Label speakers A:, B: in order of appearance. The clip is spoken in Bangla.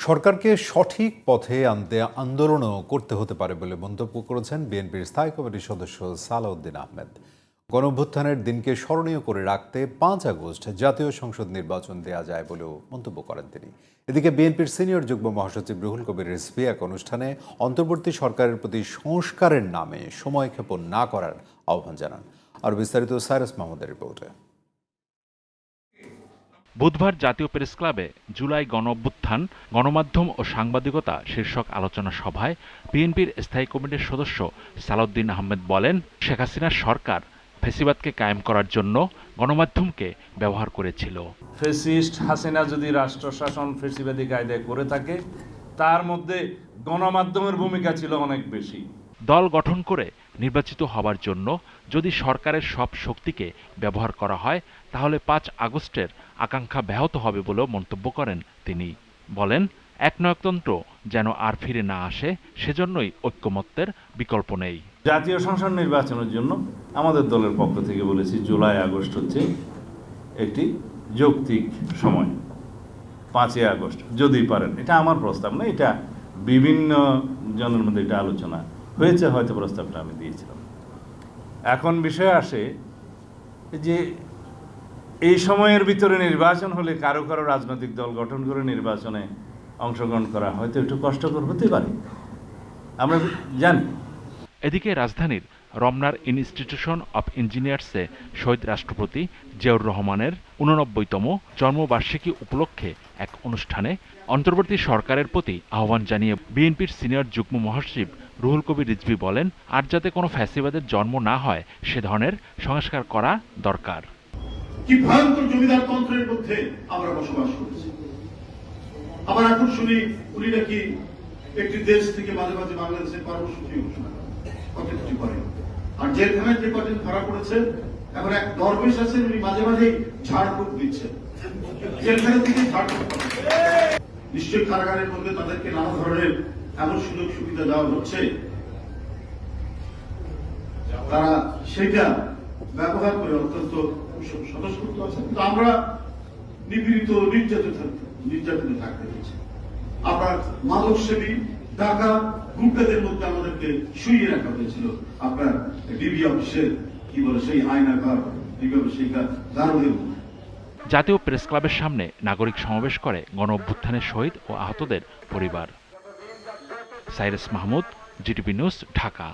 A: সরকারকে সঠিক পথে আনতে আন্দোলনও করতে হতে পারে বলে মন্তব্য করেছেন বিএনপির স্থায়ী কমিটির সদস্য সালাউদ্দিন আহমেদ। গণঅভ্যুত্থানের দিনকে স্মরণীয় করে রাখতে 5 আগস্ট জাতীয় সংসদ নির্বাচন দেয়া যায় বলেও মন্তব্য করেন তিনি। এদিকে বিএনপির সিনিয়র যুগ্ম মহাসচিব রুহুল কবির রিজভী এক অনুষ্ঠানে অন্তর্বর্তী সরকারের প্রতি সংস্কারের নামে সময়ক্ষেপণ না করার আহ্বান জানান। আর বিস্তারিত সাইরাস মাহমুদের রিপোর্টে।
B: বুধবার জাতীয় প্রেস ক্লাবে জুলাই গণঅভ্যুত্থান, গণমাধ্যম ও সাংবাদিকতা শীর্ষক আলোচনা সভায় বিএনপির স্থায়ী কমিটির সদস্য সালাউদ্দিন আহমেদ বলেন, শেখ হাসিনার সরকার ফ্যাসিবাদকে কায়েম করার জন্য গণমাধ্যমকে ব্যবহার করেছিল।
C: ফ্যাসিস্ট হাসিনা যদি রাষ্ট্র শাসন ফ্যাসিবাদী কায়দায় করে থাকে, তার মধ্যে গণমাধ্যমের ভূমিকা ছিল অনেক বেশি।
B: দল গঠন করে নির্বাচিত হবার জন্য যদি সরকারের সব শক্তিকে ব্যবহার করা হয়, তাহলে 5 আগস্টের আকাঙ্ক্ষা ব্যাহত হবে বলেও মন্তব্য করেন তিনি। বলেন, একনায়কতন্ত্র যেন আর ফিরে না আসে, সেজন্যই ঐক্যমত্যের বিকল্প নেই।
C: জাতীয় সংসদ নির্বাচনের জন্য আমাদের দলের পক্ষ থেকে বলেছি জুলাই আগস্ট হচ্ছে একটি যৌক্তিক সময়। 5 আগস্ট যদি পারেন, এটা আমার প্রস্তাব না, এটা বিভিন্ন জনের মধ্যে এটা আলোচনা হয়েছে, হয়তো প্রস্তাবটা আমি দিয়েছিলাম। এখন বিষয় আসে যে এই সময়ের ভিতরে নির্বাচন হলে কারো কারো রাজনৈতিক দল গঠন করে নির্বাচনে অংশগ্রহণ করা হয়তো একটু কষ্টকর হতে পারে, আমরা জানি।
B: এদিকে রাজধানীর রমনার ইনস্টিটিউশন অব ইঞ্জিনিয়ার্সে শহীদ রাষ্ট্রপতি জিয়াউর রহমানের 89তম জন্মবার্ষিকী উপলক্ষে এক অনুষ্ঠানে অন্তর্বর্তী সরকারের প্রতি আহ্বান জানিয়ে বিএনপির সিনিয়র যুগ্ম মহাসচিব রুহুল কবির রিজভী বলেন, আর যাতে কোনো ফ্যাসিবাদের জন্ম না হয় সে ধরনের সংস্কার করা দরকার।
D: কি ভয়ঙ্কর জমিদার তন্ত্রের মধ্যে আমরা বসবাস করছি। আবার এখন শুনি উনি নাকি একটি দেশ থেকে মাঝে মাঝে বাংলাদেশের কর্মসূচি ঘোষণা কত কিছু করে। আর জেলখানায় যে কদিন ধরা পড়েছে, এখন এক দরবেশ আছেন, উনি মাঝে মাঝেই ঝাড়ফুঁক দিচ্ছেন, জেলখানা থেকে ঝাড়ফুঁক। নিশ্চয়ই কারাগারের মধ্যে তাদেরকে নানা ধরনের এমন সুযোগ সুবিধা দেওয়া হচ্ছে, তারা সেটা ব্যবহার করে অত্যন্ত স্বতঃস্ফূর্ত আছে। কিন্তু আমরা নিপীড়িত নির্যাতিত থাকতে হয়েছে। আপনার মাদক সেবী ঢাকা গুন্ডাদের মধ্যে আমাদেরকে শুইয়ে রাখা হয়েছিল আপনার ডিবি অফিসের কি বলে সেই আয়নাঘর, ডিবি অফিসের দারোদের।
B: জাতীয় প্রেস ক্লাবের সামনে নাগরিক সমাবেশ করে গণঅভ্যুত্থানের শহীদ ও আহতদের পরিবার। Cyrus Mahmud, GTV news, Dhaka.